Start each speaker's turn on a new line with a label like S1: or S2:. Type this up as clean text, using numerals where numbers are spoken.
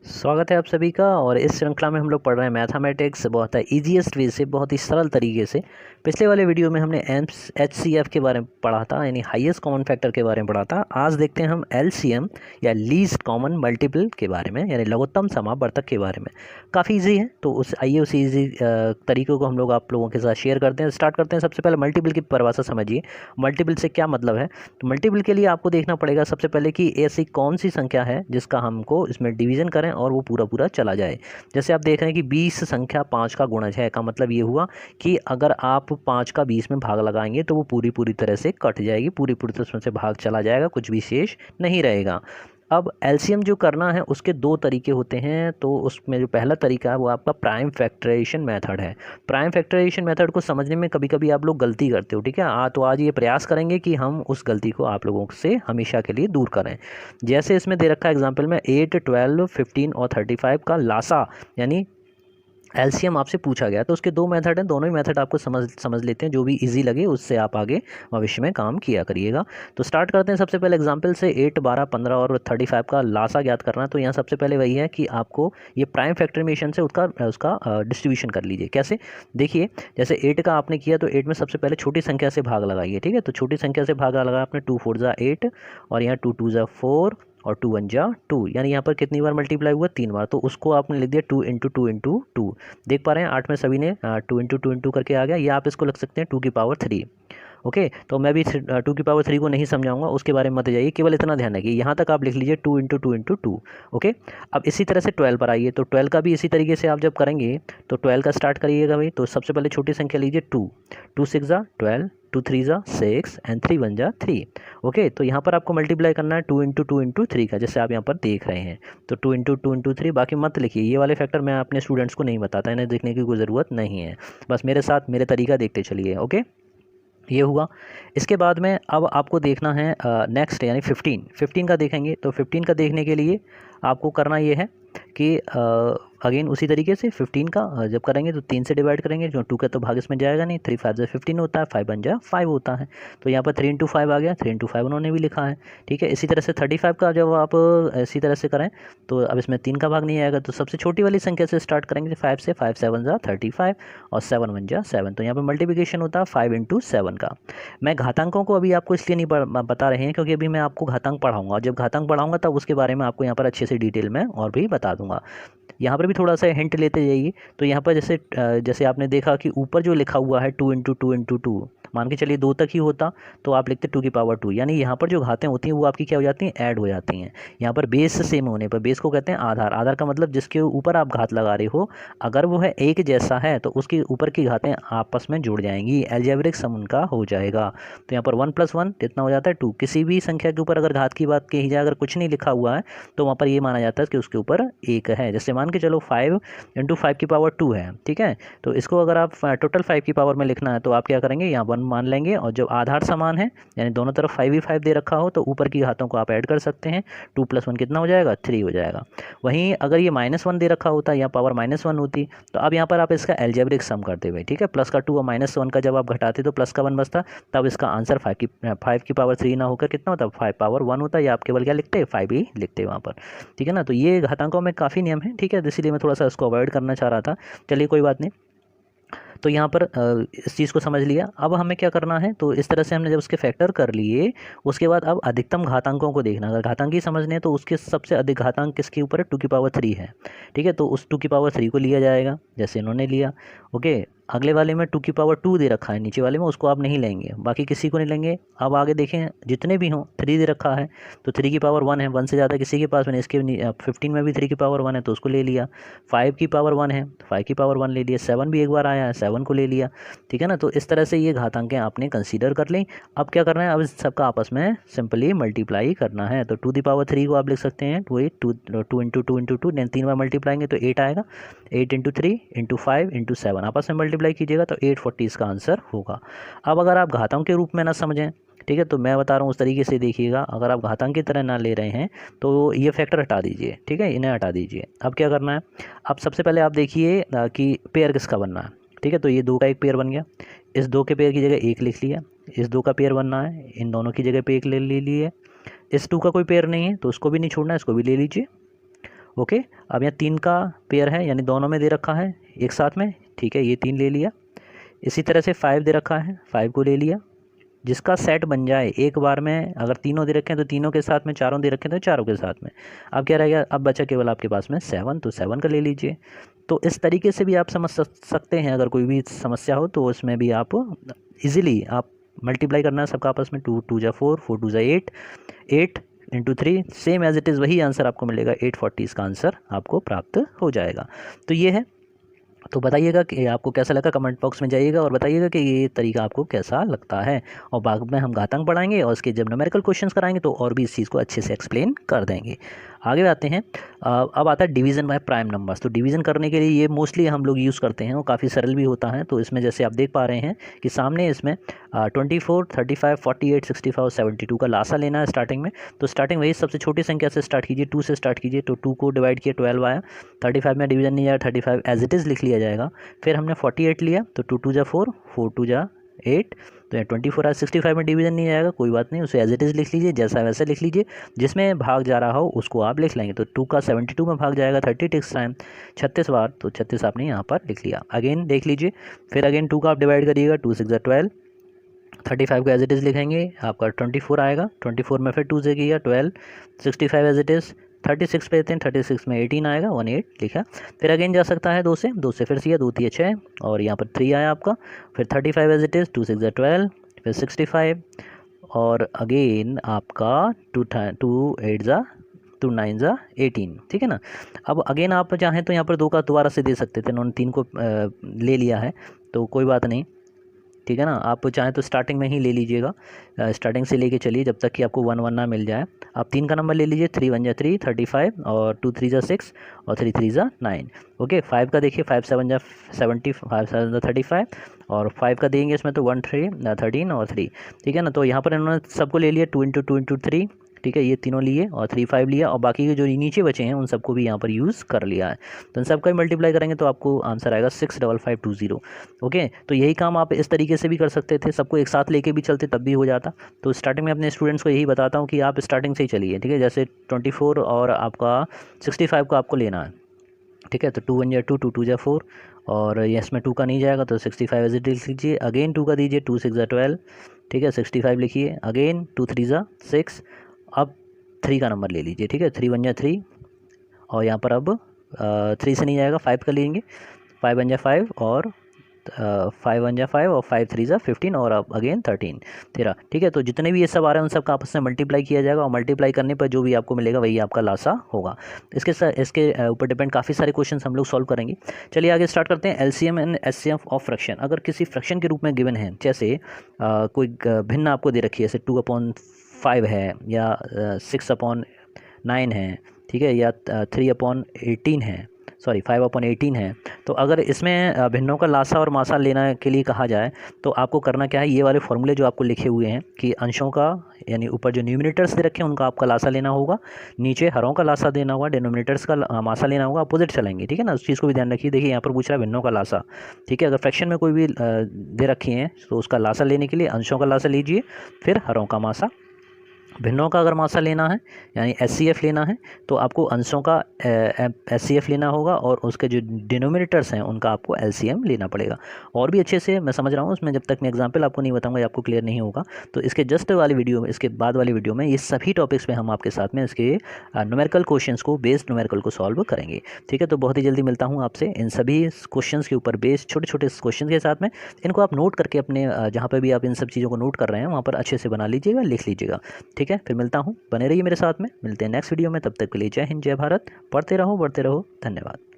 S1: स्वागत है आप सभी का। और इस श्रृंखला में हम लोग पढ़ रहे हैं मैथमेटिक्स बहुत ईजीएस्ट वे से, बहुत ही सरल तरीके से। पिछले वाले वीडियो में हमने HCF के बारे में पढ़ा था, यानी हाईएस्ट कॉमन फैक्टर के बारे में पढ़ा था। आज देखते हैं हम LCM या लीस्ट कॉमन मल्टीपल के बारे में, यानी लघुत्तम समावर्तक के बारे में। काफ़ी ईजी है, तो आइए उसी ईजी तरीक़ों को हम लोग आप लोगों के साथ शेयर करते हैं। स्टार्ट करते हैं। सबसे पहले मल्टीपल की परिभाषा समझिए। मल्टीपल से क्या मतलब है? तो मल्टीपल के लिए आपको देखना पड़ेगा सबसे पहले कि ऐसी कौन सी संख्या है जिसका हमको इसमें डिवीज़न करें और वो पूरा पूरा चला जाए। जैसे आप देख रहे हैं कि 20 संख्या 5 का गुणज है, का मतलब ये हुआ कि अगर आप 5 का 20 में भाग लगाएंगे तो वो पूरी तरह से कट जाएगी, पूरी तरह से उसमें से भाग चला जाएगा, कुछ भी शेष नहीं रहेगा। अब एलसीएम जो करना है उसके दो तरीके होते हैं। तो उसमें जो पहला तरीका है वो आपका प्राइम फैक्टराइजेशन मेथड है। प्राइम फैक्टराइजेशन मेथड को समझने में कभी कभी आप लोग गलती करते हो, ठीक है। तो आज ये प्रयास करेंगे कि हम उस गलती को आप लोगों से हमेशा के लिए दूर करें। जैसे इसमें दे रखा है एग्जाम्पल में 8, 12, 15 और 35 का लासा यानी एलसीएम आपसे पूछा गया। तो उसके दो मेथड हैं, दोनों ही मेथड आपको समझ लेते हैं। जो भी इजी लगे उससे आप आगे भविष्य में काम किया करिएगा। तो स्टार्ट करते हैं सबसे पहले एग्जांपल से। 8, 12, 15 और 35 का लासा ज्ञात करना है। तो यहाँ सबसे पहले वही है कि आपको ये प्राइम फैक्टराइजेशन से उसका डिस्ट्रीब्यूशन कर लीजिए। कैसे? देखिए, जैसे 8 का आपने किया तो 8 में सबसे पहले छोटी संख्या से भाग लगाइए, ठीक है। तो छोटी संख्या से भाग लगाया आपने, 2 4 जा 8 और यहाँ 2 2 जा 4 और 2 1 जा 2, यानी यहाँ पर कितनी बार मल्टीप्लाई हुआ? 3 बार। तो उसको आपने लिख दिया 2 इंटू 2 इंटू 2। देख पा रहे हैं 8 में सभी ने 2 इंटू 2 इंटू करके आ गया। या आप इसको लिख सकते हैं 2 की पावर 3। ओके, तो मैं भी 2 की पावर 3 को नहीं समझाऊंगा, उसके बारे में मत जाइए, केवल इतना ध्यान रखिए यहाँ तक आप लिख लीजिए 2 इंटू 2 इंटू 2। ओके, अब इसी तरह से 12 पर आइए। तो 12 का भी इसी तरीके से आप जब करेंगे तो 12 का स्टार्ट करिएगा भाई। तो सबसे पहले छोटी संख्या लीजिए 2, 2 6 जा 12, 2 3 जा 6 एंड 3 1 जा 3। ओके, तो यहाँ पर आपको मल्टीप्लाई करना है 2 इंटू 2 इंटू 3 का, जैसे आप यहाँ पर देख रहे हैं। तो 2 इंटू 2 इंटू 3, बाकी मत लिखिए, ये वाले फैक्टर मैं अपने स्टूडेंट्स को नहीं बताता, इन्हें देखने की कोई ज़रूरत नहीं है। बस मेरे साथ मेरे तरीका देखते चलिए। ओके, ये हुआ। इसके बाद में अब आपको देखना है नेक्स्ट, यानी 15 का देखेंगे। तो 15 का देखने के लिए आपको करना ये है कि अगेन उसी तरीके से 15 का जब करेंगे तो 3 से डिवाइड करेंगे, जो 2 का तो भाग इसमें जाएगा नहीं। 3 5 जा 15 होता है, 5 1 जा 5 होता है। तो यहाँ पर 3 इंटू 5 आ गया, 3 इंटू 5 उन्होंने भी लिखा है, ठीक है। इसी तरह से 35 का जब आप इसी तरह से करें तो अब इसमें 3 का भाग नहीं आएगा। तो सबसे छोटी वाली संख्या से स्टार्ट करेंगे 5 से। 5 7 जा 35 और 7 1 जा 7। तो यहाँ पर मल्टीप्लिकेशन होता है 5 इंटू 7 का। मैं घातांकों को अभी आपको इसलिए नहीं बता रहे हैं क्योंकि अभी मैं आपको घातांक पढ़ाऊंगा। जब घातांक पढ़ाऊंगा तब उसके बारे में आपको यहाँ पर अच्छे से डिटेल में और भी बता दूंगा। यहाँ पर भी थोड़ा सा हिंट लेते जाइए। तो यहाँ पर जैसे आपने देखा कि ऊपर जो लिखा हुआ है 2 इंटू 2 इंटू 2, मान के चलिए 2 तक ही होता तो आप लिखते 2 की पावर 2, यानी यहाँ पर जो घातें होती हैं वो आपकी क्या हो जाती हैं? ऐड हो जाती हैं। यहाँ पर बेस सेम होने पर, बेस को कहते हैं आधार। आधार का मतलब जिसके ऊपर आप घात लगा रहे हो, अगर वो है एक जैसा है तो उसके ऊपर की घातें आपस में जुड़ जाएंगी, अलजेब्रिक सम उनका हो जाएगा। तो यहाँ पर 1 + 1 कितना हो जाता है? 2। किसी भी संख्या के ऊपर अगर घात की बात कही जाए, अगर कुछ नहीं लिखा हुआ है तो वहाँ पर ये माना जाता है कि उसके ऊपर एक है। जैसे मान के चलो 5 इंटू 5 की पावर 2 है, ठीक है। तो इसको अगर आप टोटल 5 की पावर में लिखना है तो आप क्या करेंगे? यहाँ 1 मान लेंगे, और जब आधार समान है यानी दोनों तरफ 5 ही 5 दे रखा हो तो ऊपर की घातों को आप ऐड कर सकते हैं। 2 + 1 कितना हो जाएगा? 3 हो जाएगा। वहीं अगर ये -1 दे रखा होता या पावर -1 होती तो अब यहाँ पर आप इसका अलजेब्रिक सम करते हुए, ठीक है, प्लस का 2 और -1 का जब आप घटाते तो प्लस का 1 बचता, तब इसका आंसर 5 की पावर 3 ना होकर कितना होता? 5 पावर 1 होता, या आप केवल क्या लिखते? 5 ही लिखते वहाँ पर, ठीक है ना। तो ये घातांकों में काफ़ी नियम है, ठीक है, इसीलिए मैं थोड़ा सा इसको अवॉइड करना चाह रहा था। चलिए कोई बात नहीं। तो यहाँ पर इस चीज़ को समझ लिया। अब हमें क्या करना है? तो इस तरह से हमने जब उसके फैक्टर कर लिए, उसके बाद अब अधिकतम घातांकों को देखना। अगर घातांक ही समझने हैं तो उसके सबसे अधिक घातांक किसके ऊपर है? 2 की पावर 3 है, ठीक है। तो उस 2 की पावर 3 को लिया जाएगा जैसे इन्होंने लिया। ओके, अगले वाले में 2 की पावर 2 दे रखा है, नीचे वाले में उसको आप नहीं लेंगे, बाकी किसी को नहीं लेंगे। अब आगे देखें, जितने भी हों 3 दे रखा है तो 3 की पावर 1 है, 1 से ज़्यादा किसी के पास नहीं। इसके 15 में भी 3 की पावर 1 है तो उसको ले लिया। 5 की पावर 1 है तो 5 की पावर 1 ले लिया। 7 भी एक बार आया है, 7 को ले लिया, ठीक है ना। तो इस तरह से ये घातांकें आपने कंसीडर कर ली। अब क्या करना है? अब इस सबका आपस में सिंपली मल्टीप्लाई करना है। तो 2 की पावर 3 को आप लिख सकते हैं 2 इंटू 2 इंटू 2, 3 बार मल्टीप्लाएंगे तो 8 आएगा। 8 इंटू 3 इंटू 5 इंटू 7 आपस में मल्टीप्लाई कीजिएगा तो 840 इसका आंसर होगा। अब अगर आप घातांक के रूप में ना समझें, ठीक है, तो मैं बता रहा हूँ उस तरीके से देखिएगा। अगर आप घातांक की तरह ना ले रहे हैं तो ये फैक्टर हटा दीजिए, ठीक है, इन्हें हटा दीजिए। अब क्या करना है? अब सबसे पहले आप देखिए कि पेयर किसका बनना है, ठीक है। तो ये 2 का एक पेयर बन गया, इस 2 के पेयर की जगह 1 लिख लिया। इस 2 का पेयर बनना है, इन दोनों की जगह पे 1 ले लिए। इस 2 का कोई पेयर नहीं है तो उसको भी नहीं छोड़ना है, इसको भी ले लीजिए। ओके, अब यहाँ 3 का पेयर है, यानी दोनों में दे रखा है एक साथ में, ठीक है, ये 3 ले लिया। इसी तरह से 5 दे रखा है, 5 को ले लिया। जिसका सेट बन जाए एक बार में, अगर तीनों दे रखे हैं तो तीनों के साथ में, चारों दे रखे हैं तो चारों के साथ में। अब क्या रहेगा, अब बचा केवल आपके पास में 7, तो 7 का ले लीजिए। तो इस तरीके से भी आप समझ सकते हैं, अगर कोई भी समस्या हो तो उसमें भी आप इजीली आप मल्टीप्लाई करना है सबका आपस में, 2 2 जा 4, 4 2 जा 8, 8 into 3 same as it is वही आंसर आपको मिलेगा, 840 इसका आंसर आपको प्राप्त हो जाएगा। तो ये है। तो बताइएगा कि आपको कैसा लगा, कमेंट बॉक्स में जाइएगा और बताइएगा कि ये तरीका आपको कैसा लगता है। और बाद में हम घातांक पढ़ाएंगे और उसके जब न्यूमेरिकल क्वेश्चंस कराएंगे तो और भी इस चीज़ को अच्छे से एक्सप्लेन कर देंगे। आगे आते हैं, अब आता है डिवीज़न बाय प्राइम नंबर्स। तो डिवीज़न करने के लिए ये मोस्टली हम लोग यूज़ करते हैं और काफ़ी सरल भी होता है। तो इसमें जैसे आप देख पा रहे हैं कि सामने इसमें 24, 35, 48, 65 और 72 का लासा लेना है स्टार्टिंग में। तो स्टार्टिंग वही सबसे छोटी संख्या से स्टार्ट कीजिए, 2 से स्टार्ट कीजिए। तो 2 को डिवाइड किया 12 आया, 35 में डिवीज़न नहीं आया, 35 एज इट इज़ लिख लिया जाएगा। फिर हमने 48 लिया, तो 2 2 जा 4, 4 2 जा 8, तो 24 आया। 65 में डिवीज़न नहीं आएगा, कोई बात नहीं, उसे एज इट इज़ लिख लीजिए, जैसा वैसे लिख लीजिए, जिसमें भाग जा रहा हो उसको आप लिख लेंगे। तो 2 का 72 में भाग जाएगा 36 टाइम, 36 बार, तो 36 आपने यहाँ पर लिख लिया। अगेन देख लीजिए, फिर अगेन 2 का आप डिवाइड करिएगा, 2 6 जा 12, 35 को एज इट इज़ लिखेंगे, आपका 24 आएगा। 24 में फिर 2 से किया 12, 65 एज इट इज़। 36 पे देते हैं, 36 में 18 आएगा, 18 लिखा। फिर अगेन जा सकता है 2 से फिर सिया 2 3 6 और यहाँ पर 3 आया आपका। फिर 35 एज इट इज़, 2 6 12, फिर 65 और अगेन आपका 2 8 जा 2 9 जा 18, ठीक है ना। अब अगेन आप चाहें तो यहाँ पर 2 का दोबारा से दे सकते थे, उन्होंने 3 को ले लिया है तो कोई बात नहीं, ठीक है ना। आप चाहें तो स्टार्टिंग में ही ले लीजिएगा, स्टार्टिंग से लेके चलिए जब तक कि आपको 1 1 ना मिल जाए। आप 3 का नंबर ले लीजिए, 3 1 जा 3, 35 और 2 3 जा 6 और 3 3 जा 9। ओके, 5 का देखिए, 5 7 जा 70, 5 7 जा 35 और 5 का देंगे इसमें तो 1 3 13 और 3, ठीक है ना। तो यहाँ पर इन्होंने सबको ले लिया 2 इंटू 2 इंटू 3, ठीक है, ये तीनों लिए और 3 5 लिया और बाकी के जो नीचे बचे हैं उन सबको भी यहाँ पर यूज़ कर लिया है। तो इन सबका मल्टीप्लाई करेंगे तो आपको आंसर आएगा 65520। ओके, तो यही काम आप इस तरीके से भी कर सकते थे, सबको एक साथ लेके भी चलते तब भी हो जाता। तो स्टार्टिंग में अपने स्टूडेंट्स को यही बताता हूँ कि आप स्टार्टिंग से ही चलिए, ठीक है। जैसे 24 और आपका 65 को आपको लेना है, ठीक है। तो 2 1 जा 2, 2 2 जा 4 और ये इसमें 2 का नहीं जाएगा तो 65 एज इट इज़ लीजिए। अगेन 2 का दीजिए, 2 6 जा 12, ठीक है, 65 लिखिए। अगेन 2 3 जा 6, अब 3 का नंबर ले लीजिए, ठीक है, 3 1 जा 3 और यहाँ पर अब 3 से नहीं जाएगा, 5 का लेंगे, 5 1 जा 5 और 5 1 जा 5 और 5 3 जा 15 और अब अगेन 13, ठीक है। तो जितने भी ये सब आ रहे हैं उन सब का आपस में मल्टीप्लाई किया जाएगा और मल्टीप्लाई करने पर जो भी आपको मिलेगा वही आपका लासा होगा। इसके ऊपर डिपेंड काफ़ी सारे क्वेश्चन हम लोग सॉल्व करेंगे। चलिए आगे स्टार्ट करते हैं। LCM and HCF of fraction. अगर किसी फ्रैक्शन के रूप में गिवन है, जैसे कोई भिन्न आपको दे रखी है, जैसे 2/5 है या 6/9 है, ठीक है, या 3/18 है, सॉरी 5/18 है। तो अगर इसमें भिन्नों का लासा और मासा लेने के लिए कहा जाए तो आपको करना क्या है, ये वाले फॉर्मूले जो आपको लिखे हुए हैं कि अंशों का, यानी ऊपर जो न्यूमिनेटर्स दे रखे हैं उनका आपका लासा लेना होगा, नीचे हरों का लासा देना होगा, डिनोमिनेटर्स का मासा लेना होगा, अपोजिट चलेंगे, ठीक है ना। उस चीज़ को भी ध्यान रखिए। देखिए यहाँ पर पूछ रहा है भिन्नों का लासा, ठीक है। अगर फ्रैक्शन में कोई भी दे रखी हैं तो उसका लासा लेने के लिए अंशों का लासा लीजिए, फिर हरों का मासा। भिन्नों का अगर मासा लेना है यानी एचसीएफ लेना है तो आपको अंशों का एचसीएफ लेना होगा और उसके जो डिनोमिनेटर्स हैं उनका आपको एलसीएम लेना पड़ेगा। और भी अच्छे से मैं समझ रहा हूँ उसमें, जब तक मैं एग्जांपल आपको नहीं बताऊंगा आपको क्लियर नहीं होगा। तो इसके जस्ट वाली वीडियो में, इसके बाद वाली वीडियो में ये सभी टॉपिक्स पे हम आपके साथ में इसके न्यूमेरिकल क्वेश्चंस को, बेस्ड न्यूमेरिकल को सॉल्व करेंगे, ठीक है। तो बहुत ही जल्दी मिलता हूँ आपसे इन सभी क्वेश्चन के ऊपर बेस्ड छोटे छोटे क्वेश्चन के साथ में। इनको आप नोट करके अपने जहाँ पर भी आप इन सब चीज़ों को नोट कर रहे हैं वहाँ पर अच्छे से बना लीजिएगा, लिख लीजिएगा, ठीक है। फिर मिलता हूँ, बने रहिए मेरे साथ में, मिलते हैं नेक्स्ट वीडियो में। तब तक के लिए जय हिंद, जय भारत। पढ़ते रहो, बढ़ते रहो, धन्यवाद।